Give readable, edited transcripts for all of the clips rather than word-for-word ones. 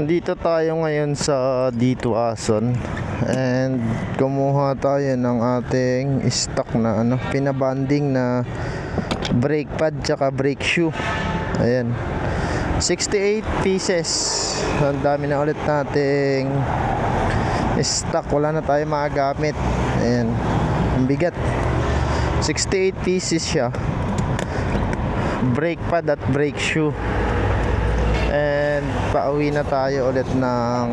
Dito tayo ngayon sa D2 Ason and kumuha tayo ng ating stock na pinabanding na brake pad tsaka brake shoe. Ayan, 68 pieces. Ang dami na ulit nating stock, wala na tayo magagamit. Ayan, ang bigat. 68 pieces siya, brake pad at brake shoe. And pauwi na tayo ulit ng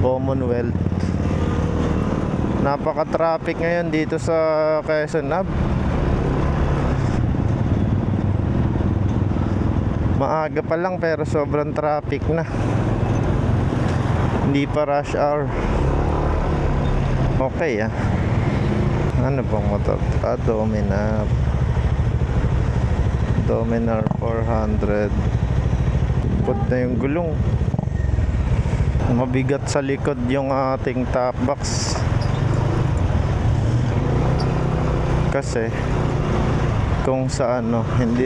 Commonwealth. Napaka-traffic ngayon dito sa Quezon Ave. Maaga pa lang pero sobrang traffic na. Hindi pa rush hour. Okay Ano pong motor? Dominar 400. Put na yung gulong. Mabigat sa likod yung ating top box kasi kung sa hindi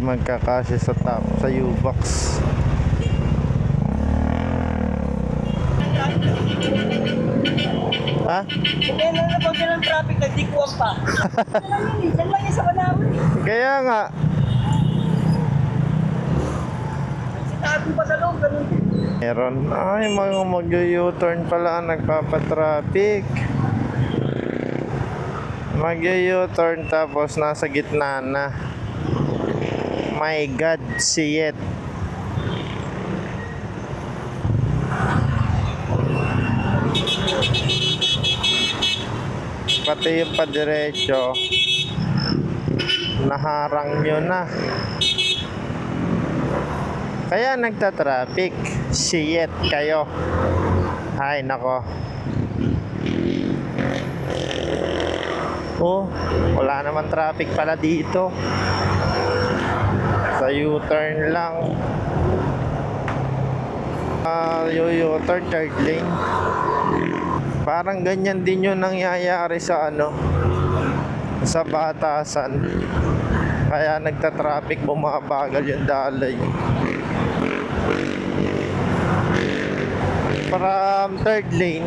magkakasya sa top sa U-box. Kaya na pag ng traffic, nagdikuan pa. Diyan lang yung sa Manawin. Kaya nga. Sitabi pa sa loob, ganun. Meron. Ay, mga mag-U-turn pala ang nagpapatraffic. Mag-U-turn tapos nasa gitna na. My God, see it. Pati yung padiretso naharang nyo na, kaya nagta-traffic. Shit kayo. Ay nako. Wala naman traffic pala dito. Sa U-turn lang. U-turn third lane. Parang ganyan din yung nangyayari sa sa Batasan. Kaya nagta-traffic, bumabagal yung daloy. From third lane,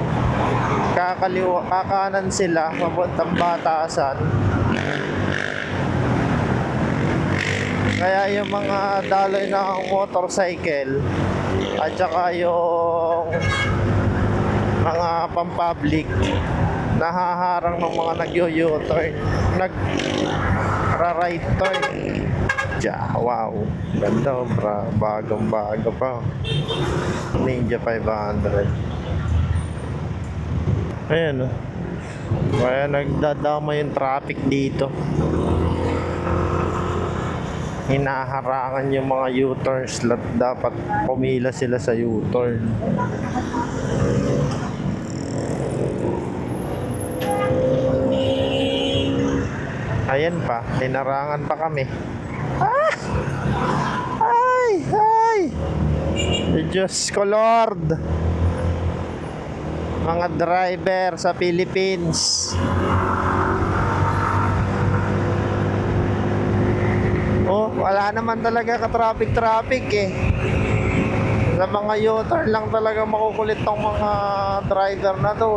kakanan sila papuntang Batasan. Kaya yung mga daloy ng motorcycle at saka yung mga pampublic nahaharang ng mga nag-U-turn, nag-right turn. Wow, ganda, bagong bago pa. Ninja 500. Ayan kaya nagdadama yung traffic dito. Hinaharangan yung mga U-turns. Dapat pumila sila sa U-turn. Ayan pa, hinarangan pa kami. Ay! Diyos ko Lord! Mga driver sa Philippines. Wala naman talaga ka-traffic sa mga U-turn lang talaga makukulit tong mga driver na to